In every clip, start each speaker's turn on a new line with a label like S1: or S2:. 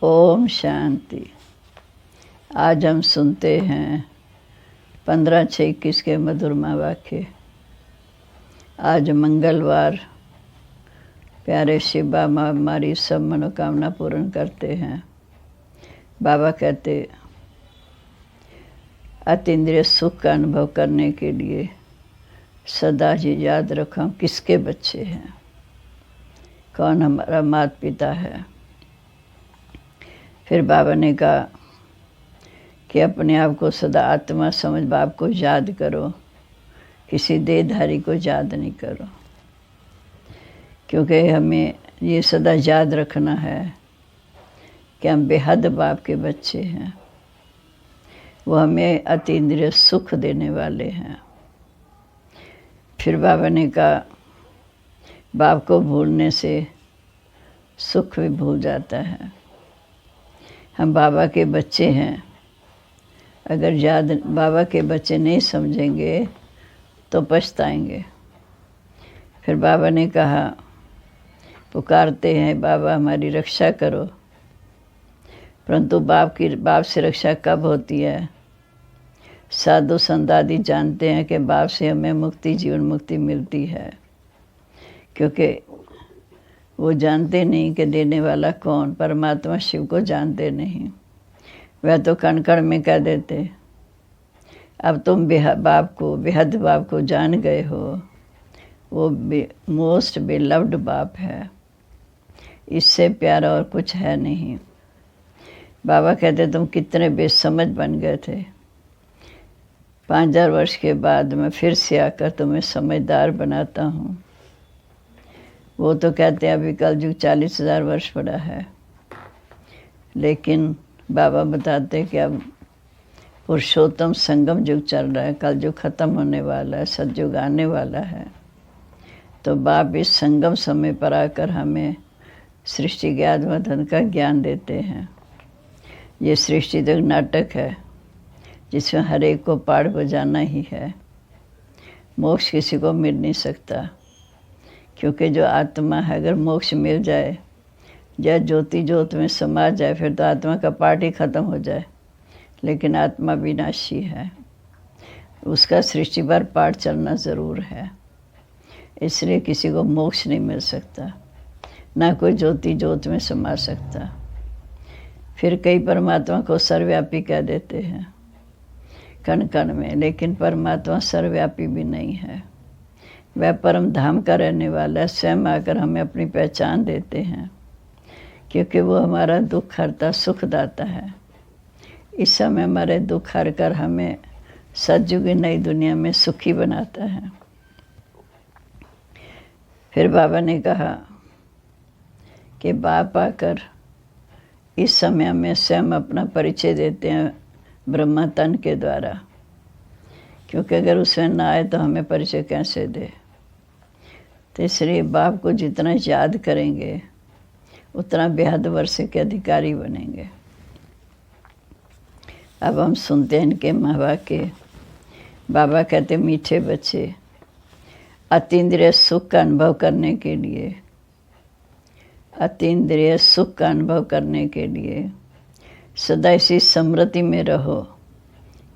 S1: ओम शांति। आज हम सुनते हैं 15/6/21 के मधुरमा वाक्य। आज मंगलवार। प्यारे शिव बाबा हमारी सब मनोकामना पूर्ण करते हैं। बाबा कहते अतीन्द्रिय सुख का अनुभव करने के लिए सदा ही याद रखो हम किसके बच्चे हैं, कौन हमारा माता पिता है। फिर बाबा ने कहा कि अपने आप को सदा आत्मा समझ बाप को याद करो, किसी देहधारी को याद नहीं करो, क्योंकि हमें ये सदा याद रखना है कि हम बेहद बाप के बच्चे हैं। वो हमें अतीन्द्रिय सुख देने वाले हैं। फिर बाबा ने कहा बाप को भूलने से सुख भी भूल जाता है। हम बाबा के बच्चे हैं, अगर याद बाबा के बच्चे नहीं समझेंगे तो पछताएंगे। फिर बाबा ने कहा पुकारते हैं बाबा हमारी रक्षा करो, परंतु बाप से रक्षा कब होती है? साधु संत आदि जानते हैं कि बाप से हमें मुक्ति, जीवन मुक्ति मिलती है, क्योंकि वो जानते नहीं कि देने वाला कौन, परमात्मा शिव को जानते नहीं। वह तो कण कण में कह देते अब तुम बेहद बाप को जान गए हो, वो मोस्ट बेलव्ड बाप है, इससे प्यारा और कुछ है नहीं। बाबा कहते तुम कितने बेसमझ बन गए थे। 5000 वर्ष के बाद मैं फिर से आकर तुम्हें समझदार बनाता हूँ। वो तो कहते हैं अभी कलयुग 40,000 वर्ष पड़ा है, लेकिन बाबा बताते कि अब पुरुषोत्तम संगम युग चल रहा है, कलयुग खत्म होने वाला है, सतयुग आने वाला है। तो बाप इस संगम समय पर आकर हमें सृष्टि के आत्मधन का ज्ञान देते हैं। ये सृष्टि तो नाटक है जिसमें हर एक को पाठ बजाना ही है। मोक्ष किसी को मिल नहीं सकता, क्योंकि जो आत्मा है अगर मोक्ष मिल जाए या ज्योति ज्योत में समा जाए फिर तो आत्मा का पाठ ही खत्म हो जाए। लेकिन आत्मा विनाशी है, उसका सृष्टि पर पाठ चलना ज़रूर है, इसलिए किसी को मोक्ष नहीं मिल सकता, ना कोई ज्योति ज्योत में समा सकता। फिर कई परमात्मा को सर्वव्यापी कह देते हैं कण कण में, लेकिन परमात्मा सर्वव्यापी भी नहीं है। वह परम धाम का रहने वाला है, स्वयं आकर हमें अपनी पहचान देते हैं, क्योंकि वो हमारा दुख हरता सुखदाता है। इस समय हमारे दुख हर कर हमें सतयुग की नई दुनिया में सुखी बनाता है। फिर बाबा ने कहा कि बाप आकर इस समय हमें स्वयं अपना परिचय देते हैं ब्रह्मा तन के द्वारा, क्योंकि अगर उसमें ना आए तो हमें परिचय कैसे दे। तो इसलिए बाप को जितना याद करेंगे उतना बेहद वर्ष के अधिकारी बनेंगे। अब हम सुनते हैं इनके महावाक्य। बाबा कहते मीठे बच्चे अतीन्द्रिय सुख का अनुभव करने के लिए, अतीन्द्रिय सुख का अनुभव करने के लिए सदा इसी स्मृति में रहो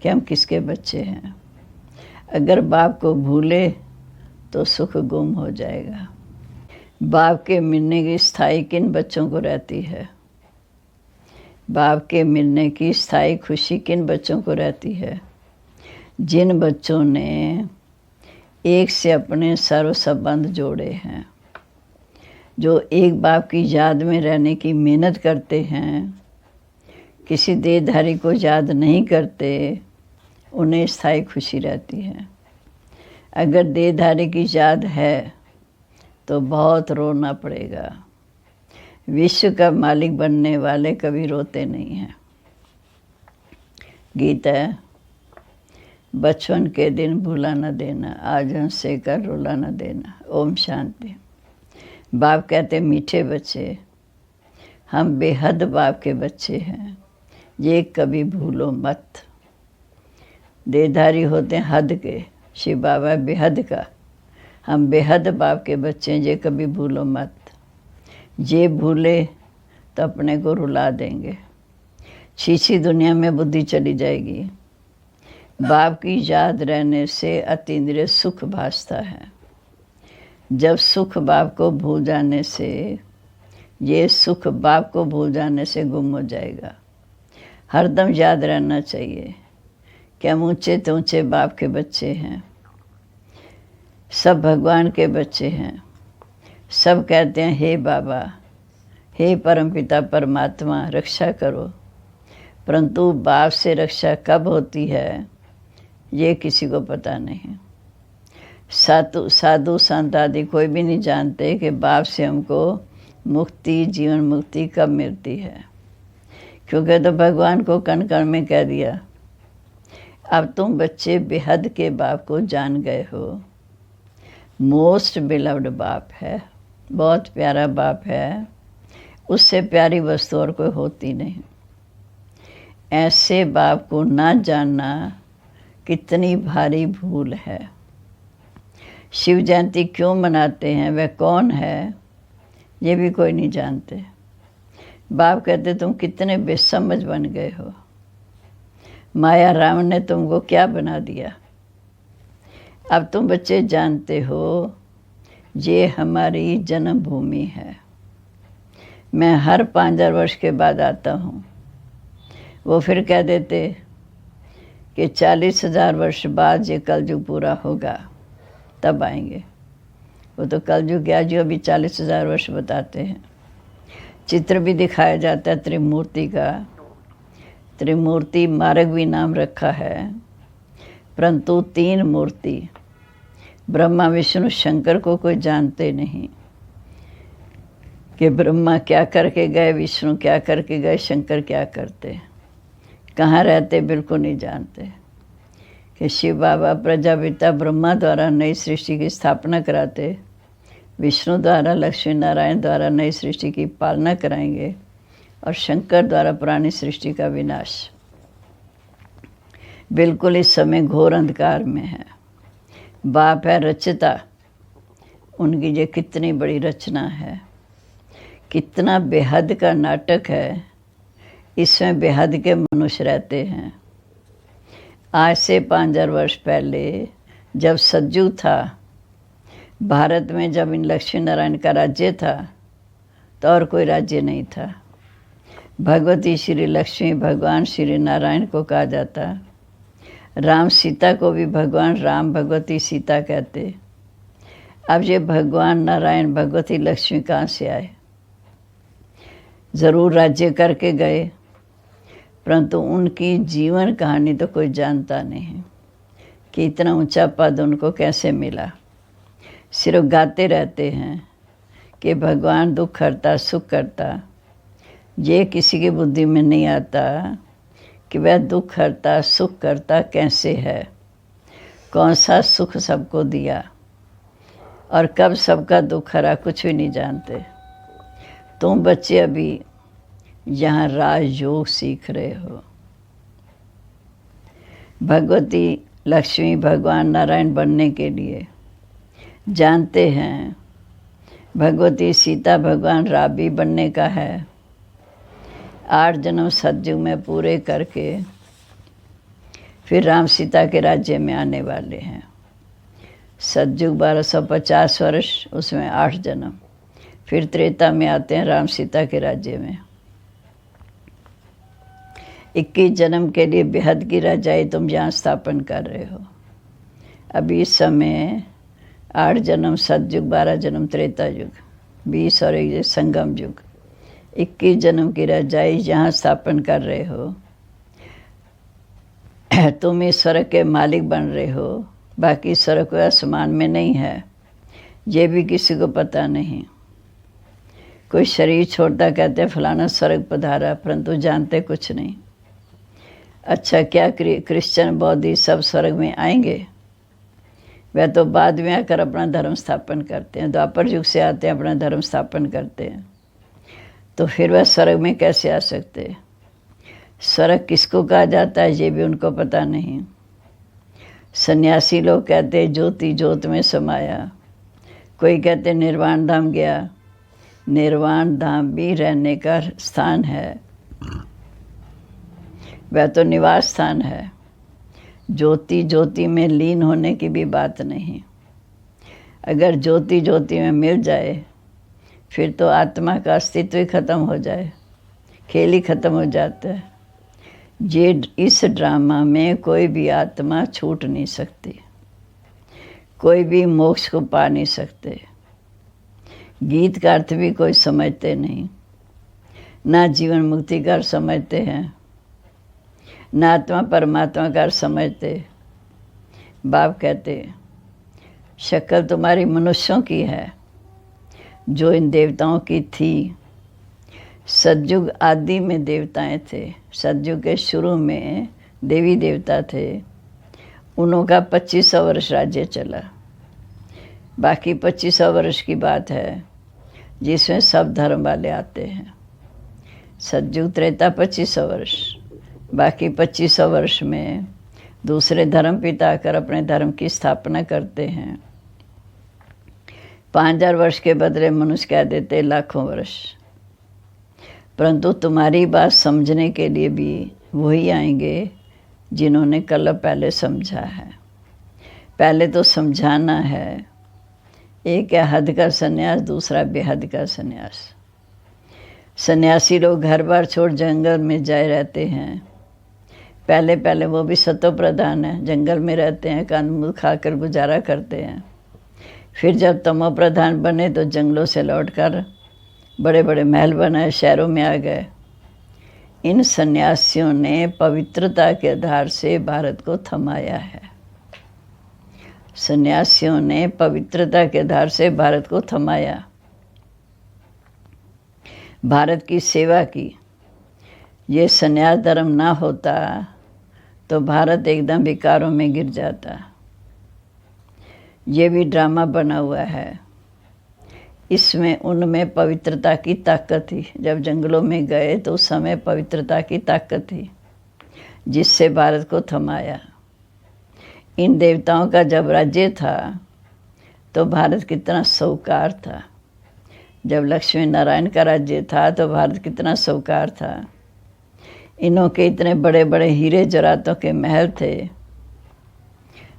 S1: कि हम किसके बच्चे हैं। अगर बाप को भूले तो सुख गुम हो जाएगा। बाप के मिलने की स्थायी किन बच्चों को रहती है? बाप के मिलने की स्थायी खुशी किन बच्चों को रहती है? जिन बच्चों ने एक से अपने सर्व संबंध जोड़े हैं, जो एक बाप की याद में रहने की मेहनत करते हैं, किसी देहधारी को याद नहीं करते, उन्हें स्थायी खुशी रहती है। अगर देहधारी की याद है तो बहुत रोना पड़ेगा। विश्व का मालिक बनने वाले कभी रोते नहीं हैं। गीत है बचपन के दिन भूला न देना, आज हंसे कर रुला न देना। ओम शांति। बाप कहते मीठे बच्चे हम बेहद बाप के बच्चे हैं, ये कभी भूलो मत। देहधारी होते हैं हद के, शिव बाबा बेहद का, हम बेहद बाप के बच्चे हैं, ये कभी भूलो मत। ये भूले तो अपने को रुला देंगे, छीछी दुनिया में बुद्धि चली जाएगी। बाप की याद रहने से अतीन्द्रिय सुख भासता है। जब सुख बाप को भूल जाने से, ये सुख बाप को भूल जाने से गुम हो जाएगा। हरदम याद रहना चाहिए कि हम ऊंचे तो ऊंचे बाप के बच्चे हैं, सब भगवान के बच्चे हैं। सब कहते हैं हे बाबा, हे परमपिता परमात्मा रक्षा करो, परंतु बाप से रक्षा कब होती है ये किसी को पता नहीं। साधु संत आदि कोई भी नहीं जानते कि बाप से हमको मुक्ति, जीवन मुक्ति कब मिलती है, क्योंकि तो भगवान को कण कण में कह दिया, अब तुम बच्चे बेहद के बाप को जान गए हो। मोस्ट बिलव्ड बाप है, बहुत प्यारा बाप है, उससे प्यारी वस्तु और कोई होती नहीं। ऐसे बाप को ना जानना कितनी भारी भूल है। शिव जयंती क्यों मनाते हैं, वह कौन है, ये भी कोई नहीं जानते। बाप कहते तुम कितने बेसमझ बन गए हो, माया रावण ने तुमको क्या बना दिया। अब तुम बच्चे जानते हो ये हमारी जन्मभूमि है। मैं हर 5000 वर्ष के बाद आता हूँ। वो फिर कह देते कि 40,000 वर्ष बाद ये कलयुग पूरा होगा तब आएंगे। वो तो कलयुग गया जो अभी 40,000 वर्ष बताते हैं। चित्र भी दिखाया जाता है त्रिमूर्ति का। त्रिमूर्ति मार्ग भी नाम रखा है, परंतु 3 मूर्ति ब्रह्मा विष्णु शंकर को कोई जानते नहीं कि ब्रह्मा क्या करके गए, विष्णु क्या करके गए, शंकर क्या करते, कहाँ रहते, बिल्कुल नहीं जानते। कि शिव बाबा प्रजापिता ब्रह्मा द्वारा नई सृष्टि की स्थापना कराते, विष्णु द्वारा लक्ष्मी नारायण द्वारा नई सृष्टि की पालना कराएंगे और शंकर द्वारा पुरानी सृष्टि का विनाश। बिल्कुल इस समय घोर अंधकार में है। बाप है रचता, उनकी ये कितनी बड़ी रचना है, कितना बेहद का नाटक है। इसमें बेहद के मनुष्य रहते हैं। आज से 5000 वर्ष पहले जब सतयुग था, भारत में जब इन लक्ष्मी नारायण का राज्य था तो और कोई राज्य नहीं था। भगवती श्री लक्ष्मी भगवान श्री नारायण को कहा जाता। राम सीता को भी भगवान राम भगवती सीता कहते। अब ये भगवान नारायण भगवती लक्ष्मी कहाँ से आए? ज़रूर राज्य करके गए, परंतु उनकी जीवन कहानी तो कोई जानता नहीं कि इतना ऊंचा पद उनको कैसे मिला। सिर्फ गाते रहते हैं कि भगवान दुख हरता सुख करता। ये किसी की बुद्धि में नहीं आता कि वह दुख हरता सुख करता कैसे है, कौन सा सुख सबको दिया और कब सबका दुख हरा, कुछ भी नहीं जानते। तुम बच्चे अभी यहाँ राजयोग सीख रहे हो। भगवती लक्ष्मी भगवान नारायण बनने के लिए जानते हैं, भगवती सीता भगवान राबी बनने का है। 8 जन्म सतयुग में पूरे करके फिर राम सीता के राज्य में आने वाले हैं। सतयुग 1250 वर्ष, उसमें 8 जन्म, फिर त्रेता में आते हैं राम सीता के राज्य में। 21 जन्म के लिए बेहद की रजाई तुम यहाँ स्थापन कर रहे हो। अभी इस समय 8 जन्म सतयुग, 12 जन्म त्रेता युग, 20 और 1 संगम युग, 21 जन्म की रजाई यहाँ स्थापन कर रहे हो। तुम इस स्वर्ग के मालिक बन रहे हो। बाकी स्वर्ग कोई आसमान में नहीं है, ये भी किसी को पता नहीं। कोई शरीर छोड़ता कहते फलाना स्वर्ग पधारा, परंतु जानते कुछ नहीं। अच्छा, क्या क्रिश्चियन बौद्धी सब स्वर्ग में आएंगे? वह तो बाद में आकर अपना धर्म स्थापन करते हैं, द्वापर युग से आते हैं, अपना धर्म स्थापन करते हैं। तो फिर वह स्वर्ग में कैसे आ सकते? स्वर्ग किसको कहा जाता है ये भी उनको पता नहीं। सन्यासी लोग कहते ज्योति ज्योत में समाया, कोई कहते निर्वाण धाम गया, निर्वाण धाम भी रहने का स्थान है, वह तो निवास स्थान है। ज्योति ज्योति में लीन होने की भी बात नहीं। अगर ज्योति ज्योति में मिल जाए फिर तो आत्मा का अस्तित्व ही खत्म हो जाए, खेल ही खत्म हो जाता है। ये इस ड्रामा में कोई भी आत्मा छूट नहीं सकती, कोई भी मोक्ष को पा नहीं सकते। गीत का अर्थ भी कोई समझते नहीं, ना जीवन मुक्ति का अर्थ समझते हैं, ना आत्मा परमात्मा का अर्थ समझते। बाप कहते शक्ल तुम्हारी मनुष्यों की है जो इन देवताओं की थी। सतयुग आदि में देवताएं थे, सतयुग के शुरू में देवी देवता थे। उनका 2500 वर्ष राज्य चला। बाकी 2500 वर्ष की बात है जिसमें सब धर्म वाले आते हैं। सतयुग त्रेता 2500 वर्ष, बाकी 2500 वर्ष में दूसरे धर्म पिता आकर अपने धर्म की स्थापना करते हैं। 5000 वर्ष के बदले मनुष्य कह देते लाखों वर्ष। परंतु तुम्हारी बात समझने के लिए भी वही आएंगे जिन्होंने कल पहले समझा है। पहले तो समझाना है। एक है हद का सन्यास, दूसरा बेहद का सन्यास। सन्यासी लोग घर बार छोड़ जंगल में जाए रहते हैं। पहले पहले वो भी सतो प्रधान है, जंगल में रहते हैं, कंदमूल खाकर गुजारा करते हैं। फिर जब तमो प्रधान बने तो जंगलों से लौटकर बड़े बड़े महल बनाए, शहरों में आ गए। इन सन्यासियों ने पवित्रता के आधार से भारत को थमाया है। सन्यासियों ने पवित्रता के आधार से भारत को थमाया, भारत की सेवा की। ये सन्यास धर्म ना होता तो भारत एकदम विकारों में गिर जाता। ये भी ड्रामा बना हुआ है। इसमें उनमें पवित्रता की ताकत थी। जब जंगलों में गए तो उस समय पवित्रता की ताकत थी जिससे भारत को थमाया। इन देवताओं का जब राज्य था तो भारत कितना साहूकार था। जब लक्ष्मी नारायण का राज्य था तो भारत कितना साहूकार था। इन्हों के इतने बड़े बड़े हीरे जवाहरातों के महल थे,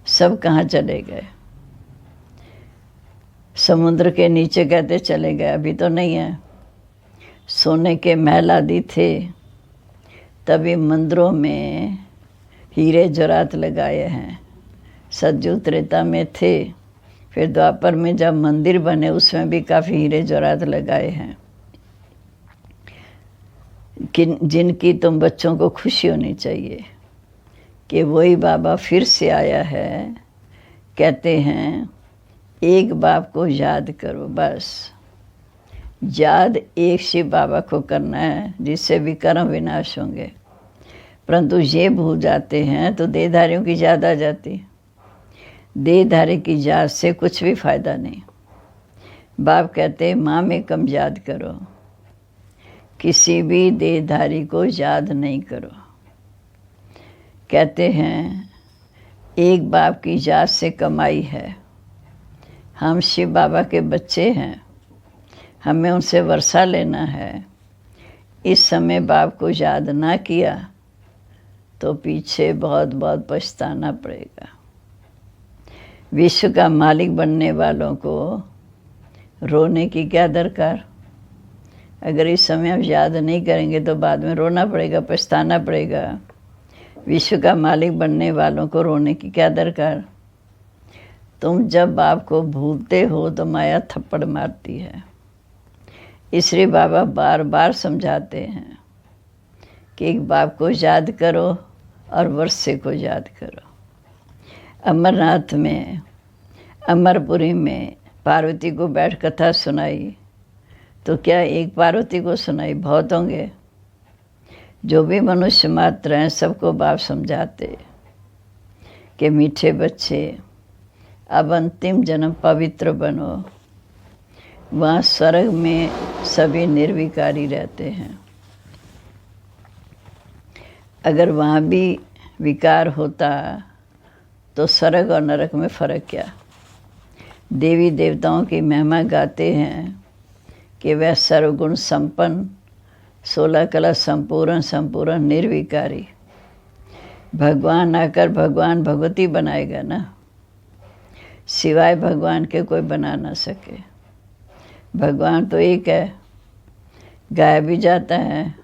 S1: सब कहाँ चले गए? समुद्र के नीचे कहते चले गए, अभी तो नहीं है। सोने के महल आदि थे, तभी मंदिरों में हीरे जवाहरात लगाए हैं। सतयुग त्रेता में थे, फिर द्वापर में जब मंदिर बने उसमें भी काफ़ी हीरे जवाहरात लगाए हैं। जिनकी तुम बच्चों को खुशी होनी चाहिए कि वही बाबा फिर से आया है। कहते हैं एक बाप को याद करो, बस याद एक शिव बाबा को करना है जिससे विकर्म विनाश होंगे। परंतु ये भूल जाते हैं तो देहधारियों की याद आ जाती। देहधारी की याद से कुछ भी फायदा नहीं। बाप कहते माँ में कम याद करो, किसी भी देहधारी को याद नहीं करो। कहते हैं एक बाप की याद से कमाई है। हम शिव बाबा के बच्चे हैं, हमें उनसे वर्षा लेना है। इस समय बाप को याद ना किया तो पीछे बहुत बहुत पछताना पड़ेगा। विश्व का मालिक बनने वालों को रोने की क्या दरकार? अगर इस समय आप याद नहीं करेंगे तो बाद में रोना पड़ेगा, पछताना पड़ेगा। विश्व का मालिक बनने वालों को रोने की क्या दरकार? तुम जब बाप को भूलते हो तो माया थप्पड़ मारती है। इसलिए बाबा बार बार समझाते हैं कि एक बाप को याद करो और वर्षे को याद करो। अमरनाथ में, अमरपुरी में पार्वती को बैठ कथा सुनाई तो क्या एक पार्वती को सुनाई? बहुत होंगे। जो भी मनुष्य मात्र हैं सबको बाप समझाते कि मीठे बच्चे अब अंतिम जन्म पवित्र बनो। वहाँ स्वर्ग में सभी निर्विकारी रहते हैं। अगर वहाँ भी विकार होता तो स्वर्ग और नरक में फ़र्क क्या? देवी देवताओं की महिमा गाते हैं, कि वह सर्वगुण संपन्न 16 कला संपूर्ण संपूर्ण निर्विकारी भगवान आकर भगवान भगवती बनाएगा ना, सिवाय भगवान के कोई बना ना सके। भगवान तो एक है, गाया भी जाता है,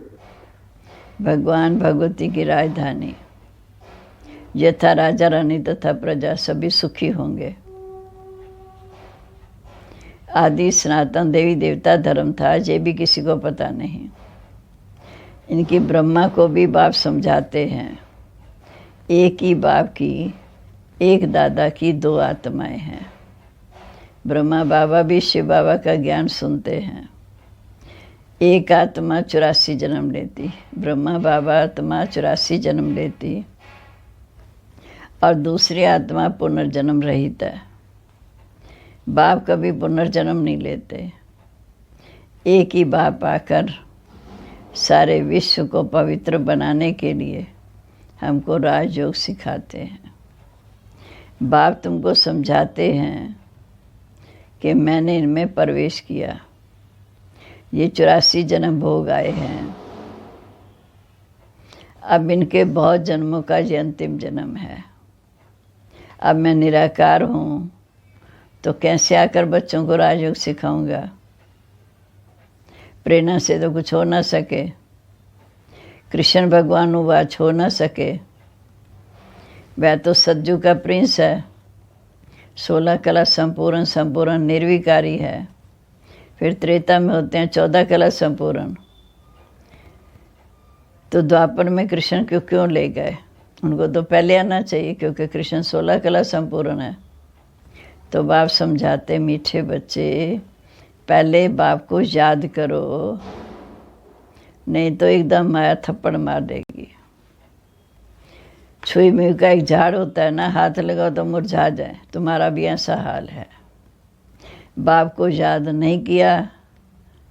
S1: भगवान भगवती की राजधानी, यथा राजा रानी तथा प्रजा सभी सुखी होंगे। आदि सनातन देवी देवता धर्म था, ये भी किसी को पता नहीं। इनकी ब्रह्मा को भी बाप समझाते हैं, एक ही बाप की, एक दादा की दो आत्माएं हैं। ब्रह्मा बाबा भी शिव बाबा का ज्ञान सुनते हैं। एक आत्मा 84 जन्म लेती, ब्रह्मा बाबा आत्मा 84 जन्म लेती और दूसरी आत्मा पुनर्जन्म रहित है। बाप कभी पुनर्जन्म नहीं लेते। एक ही बाप आकर सारे विश्व को पवित्र बनाने के लिए हमको राजयोग सिखाते हैं। बाप तुमको समझाते हैं कि मैंने इनमें प्रवेश किया, ये 84 जन्म भोग आए हैं, अब इनके बहुत जन्मों का ये अंतिम जन्म है। अब मैं निराकार हूँ, तो कैसे आकर बच्चों को राजयोग सिखाऊंगा? प्रेरणा से तो कुछ हो ना सके। कृष्ण भगवान उवाच हो ना सके। वह तो सज्जू का प्रिंस है, 16 कला संपूर्ण संपूर्ण निर्विकारी है। फिर त्रेता में होते हैं 14 कला संपूर्ण। तो द्वापर में कृष्ण क्यों ले गए? उनको तो पहले आना चाहिए, क्योंकि कृष्ण 16 कला संपूर्ण है। तो बाप समझाते, मीठे बच्चे पहले बाप को याद करो, नहीं तो एकदम माया थप्पड़ मार देगी। छुई मुई का एक झाड़ होता है ना, हाथ लगाओ तो मुरझा जाए, तुम्हारा भी ऐसा हाल है। बाप को याद नहीं किया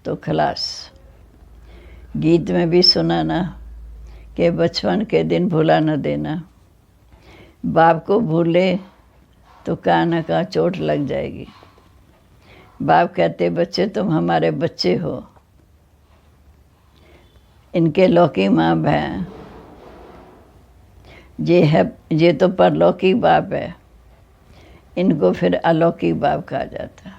S1: तो खलास। गीत में भी सुना ना कि बचपन के दिन भुला न देना। बाप को भूले तो कहाँ न कहाँ चोट लग जाएगी। बाप कहते, बच्चे तुम हमारे बच्चे हो। इनके लौकिक माँ बहन ये तो परलौकिक बाप है, इनको फिर अलौकिक बाप कहा जाता।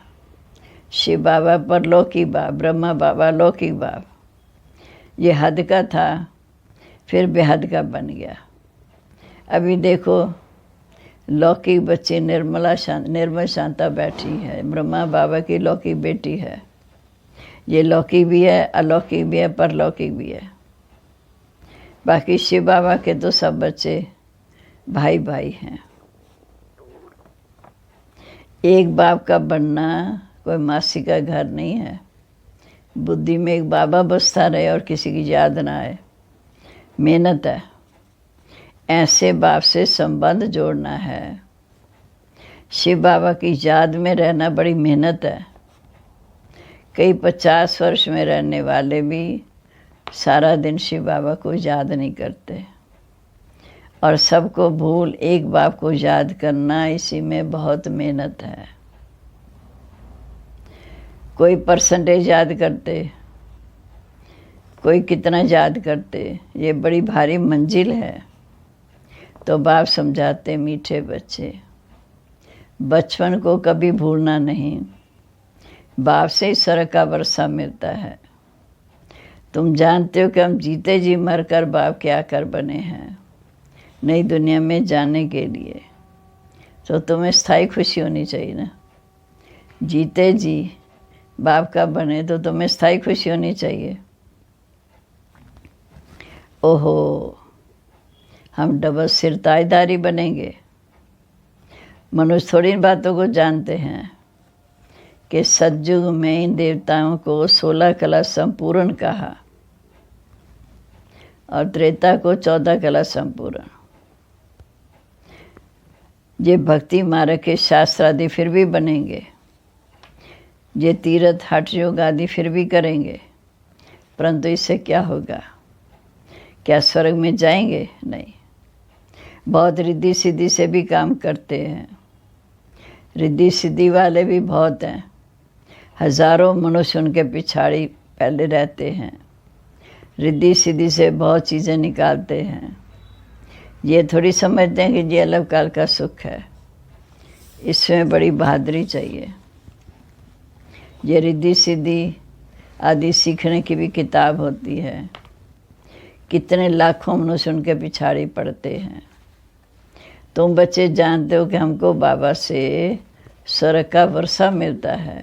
S1: शिव बाबा परलौकिक बाप, ब्रह्मा बाबा लौकिक बाप। ये हद का था, फिर बेहद का बन गया। अभी देखो लौकिक बच्ची निर्मल शांता बैठी है, ब्रह्मा बाबा की लौकिक बेटी है। ये लौकिक भी है, अलौकिक भी है, परलौकिक भी है। बाकी शिव बाबा के तो सब बच्चे भाई भाई हैं। एक बाप का बनना कोई मासी का घर नहीं है। बुद्धि में एक बाबा बसता रहे और किसी की याद ना आए, मेहनत है। ऐसे बाप से संबंध जोड़ना है। शिव बाबा की याद में रहना बड़ी मेहनत है। कई 50 वर्ष में रहने वाले भी सारा दिन शिव बाबा को याद नहीं करते, और सबको भूल एक बाप को याद करना, इसी में बहुत मेहनत है। कोई परसेंटेज याद करते, कोई कितना याद करते, ये बड़ी भारी मंजिल है। तो बाप समझाते, मीठे बच्चे बचपन को कभी भूलना नहीं। बाप से ही स्वर्ग का वर्षा मिलता है। तुम जानते हो कि हम जीते जी मर कर बाप क्या कर बने हैं, नई दुनिया में जाने के लिए। तो तुम्हें स्थायी खुशी होनी चाहिए ना। जीते जी बाप का बने तो तुम्हें स्थायी खुशी होनी चाहिए। ओहो, हम डबल सिरताईदारी बनेंगे। मनुष्य थोड़ी इन बातों को जानते हैं कि सतयुग में इन देवताओं को 16 कला संपूर्ण कहा और त्रेता को 14 कला संपूर्ण। ये भक्ति मार्ग के शास्त्र आदि फिर भी बनेंगे, ये तीर्थ हठ योग आदि फिर भी करेंगे, परंतु इससे क्या होगा? क्या स्वर्ग में जाएंगे? नहीं। बहुत रिद्धि सिद्धि से भी काम करते हैं, रिद्धि सिद्धि वाले भी बहुत हैं, हजारों मनुष्य उनके पिछाड़ी पहले रहते हैं, रिद्धि सिद्धि से बहुत चीज़ें निकालते हैं। ये थोड़ी समझते हैं कि ये अलग काल का सुख है। इसमें बड़ी बहादुरी चाहिए। ये रिद्धि सिद्धि आदि सीखने की भी किताब होती है। कितने लाखों मनुष्य उनके पिछाड़ी पड़ते हैं। तुम बच्चे जानते हो कि हमको बाबा से स्वर्ग का वर्षा मिलता है।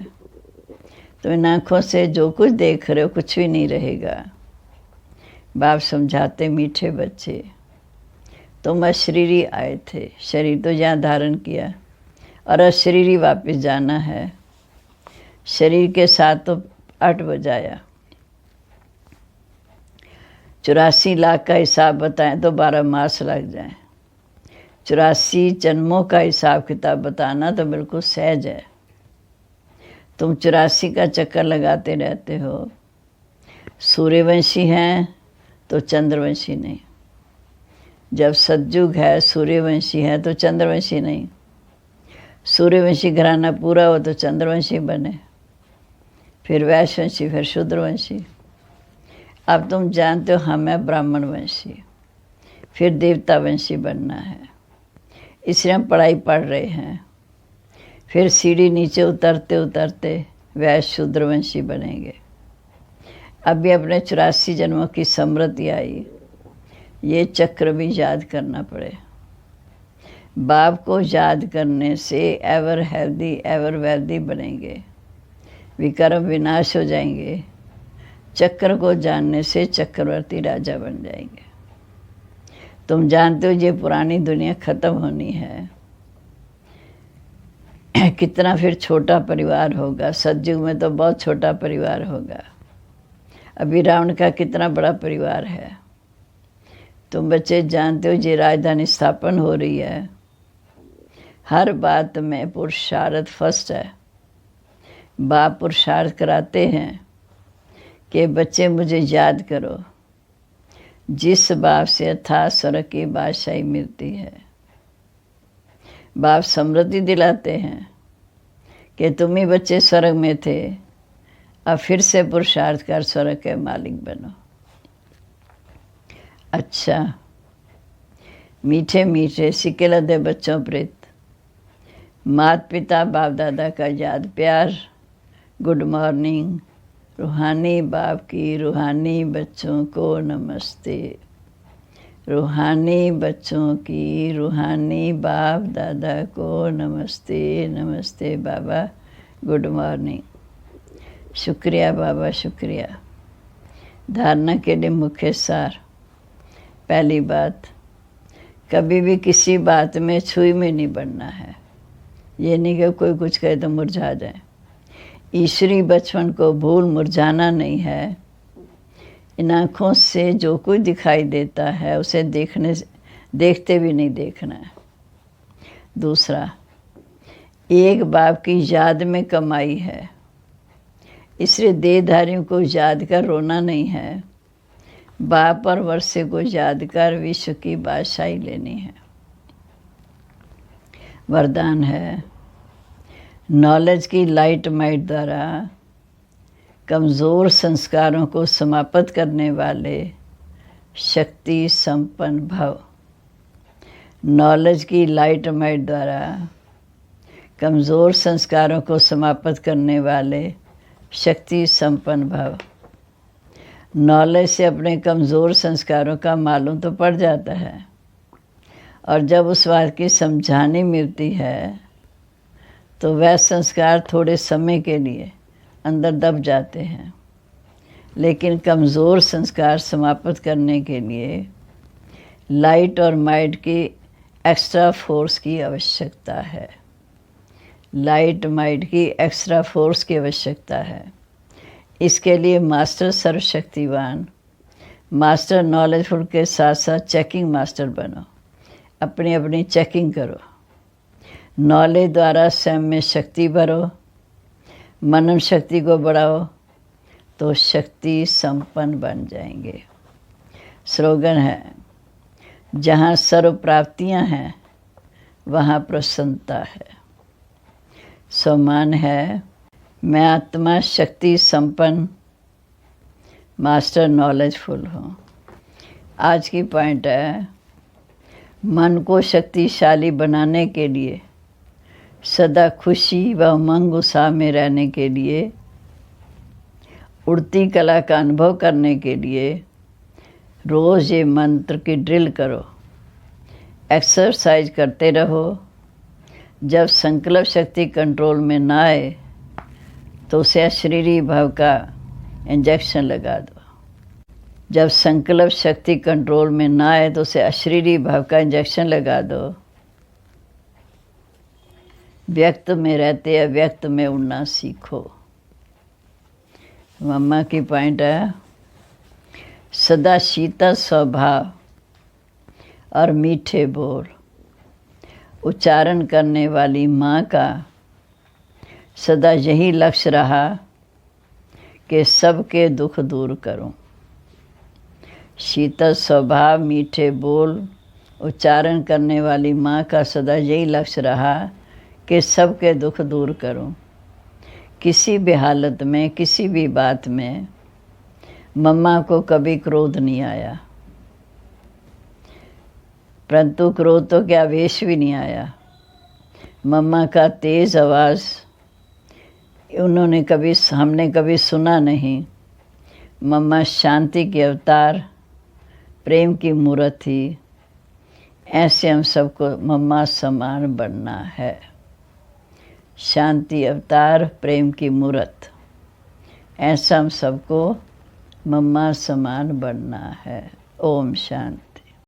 S1: तो इन आँखों से जो कुछ देख रहे हो कुछ भी नहीं रहेगा। बाप समझाते, मीठे बच्चे, तुम अशरीरी आए थे, शरीर तो यहाँ धारण किया और अशरीरी वापस जाना है। शरीर के साथ तो 8 बजाया। 84 लाख का हिसाब बताएं तो 12 मास लग जाएं। 84 जन्मों का हिसाब किताब बताना तो बिल्कुल सहज है। तुम 84 का चक्कर लगाते रहते हो। सूर्यवंशी हैं तो चंद्रवंशी नहीं। जब सतयुग है सूर्यवंशी है तो चंद्रवंशी नहीं। सूर्यवंशी घराना पूरा हो तो चंद्रवंशी बने, फिर वैश्यवंशी, फिर शूद्रवंशी। अब तुम जानते हो हमें ब्राह्मण वंशी, फिर देवता वंशी बनना है। इसलिए हम पढ़ाई पढ़ रहे हैं। फिर सीढ़ी नीचे उतरते उतरते वैश्य शूद्रवंशी बनेंगे। अभी अपने 84 जन्मों की समृद्धि आई, ये चक्र भी याद करना पड़े। बाप को याद करने से एवर हेल्दी एवर वेल्दी बनेंगे, विकर्म विनाश हो जाएंगे। चक्र को जानने से चक्रवर्ती राजा बन जाएंगे। तुम जानते हो ये पुरानी दुनिया खत्म होनी है। कितना फिर छोटा परिवार होगा। सतयुग में तो बहुत छोटा परिवार होगा। अभी रावण का कितना बड़ा परिवार है। तुम बच्चे जानते हो ये राजधानी स्थापन हो रही है। हर बात में पुरुषार्थ फर्स्ट है। बाप पुरुषार्थ कराते हैं कि बच्चे मुझे याद करो। जिस बाप से अथाह स्वर्ग की बादशाही मिलती है। बाप समृद्धि दिलाते हैं कि तुम ही बच्चे स्वर्ग में थे, अब फिर से पुरुषार्थ कर स्वर्ग के मालिक बनो। अच्छा, मीठे मीठे सिक्के लदे बच्चों प्रीत, माता पिता बाप दादा का याद प्यार, गुड मॉर्निंग। रूहानी बाप की रूहानी बच्चों को नमस्ते। रूहानी बच्चों की रूहानी बाप दादा को नमस्ते। नमस्ते बाबा, गुड मॉर्निंग। शुक्रिया बाबा, शुक्रिया। धारणा के लिए मुख्य सार। पहली बात, कभी भी किसी बात में छुई में नहीं बनना है। ये नहीं कि कोई कुछ कहे तो मुरझा जाए। ईश्वरी बचपन को भूल मुरझाना नहीं है। इन आँखों से जो कुछ दिखाई देता है उसे देखते भी नहीं देखना है। दूसरा, एक बाप की याद में कमाई है, इसलिए देहधारियों को याद कर रोना नहीं है। बाप और वर्षे को याद कर विश्व की बादशाही लेनी है। वरदान है, नॉलेज की लाइट माइट द्वारा कमज़ोर संस्कारों को समाप्त करने वाले शक्ति संपन्न भव। नॉलेज की लाइट माइट द्वारा कमज़ोर संस्कारों को समाप्त करने वाले शक्ति संपन्न भव। नॉलेज से अपने कमज़ोर संस्कारों का मालूम तो पड़ जाता है, और जब उस बात की समझानी मिलती है तो वह संस्कार थोड़े समय के लिए अंदर दब जाते हैं। लेकिन कमज़ोर संस्कार समाप्त करने के लिए लाइट और माइट की एक्स्ट्रा फोर्स की आवश्यकता है। लाइट माइट की एक्स्ट्रा फोर्स की आवश्यकता है। इसके लिए मास्टर सर्वशक्तिवान, मास्टर नॉलेजफुल के साथ साथ चेकिंग मास्टर बनो। अपनी अपनी चेकिंग करो। नॉलेज द्वारा स्वयं में शक्ति भरो, मनन शक्ति को बढ़ाओ तो शक्ति संपन्न बन जाएंगे। स्लोगन है, जहाँ सर्व प्राप्तियाँ हैं वहाँ प्रसन्नता है। सम्मान है, मैं आत्मा शक्ति संपन्न मास्टर नॉलेजफुल हूँ। आज की पॉइंट है, मन को शक्तिशाली बनाने के लिए, सदा खुशी व उमंग उत्साह में रहने के लिए, उड़ती कला का अनुभव करने के लिए रोज़ ये मंत्र की ड्रिल करो, एक्सरसाइज करते रहो। जब संकल्प शक्ति कंट्रोल में ना आए तो उसे अशरीरी भाव का इंजेक्शन लगा दो। जब संकल्प शक्ति कंट्रोल में ना आए तो उसे अशरीरी भाव का इंजेक्शन लगा दो। व्यक्त में रहते अव्यक्त में उड़ना सीखो। मम्मा की पॉइंट है, सदा शीतल स्वभाव और मीठे बोल उच्चारण करने वाली माँ का सदा यही लक्ष्य रहा कि सबके दुख दूर करूं। शीतल स्वभाव, मीठे बोल उच्चारण करने वाली माँ का सदा यही लक्ष्य रहा कि सबके दुख दूर करूं। किसी भी हालत में, किसी भी बात में मम्मा को कभी क्रोध नहीं आया, परंतु क्रोध तो क्या, वेश भी नहीं आया। मम्मा का तेज़ आवाज़ हमने कभी सुना नहीं। मम्मा शांति के अवतार, प्रेम की मूर्त थी। ऐसे हम सबको मम्मा समान बनना है। शांति अवतार, प्रेम की मूर्त, ऐसा हम सबको मम्मा समान बनना है। ओम शांति।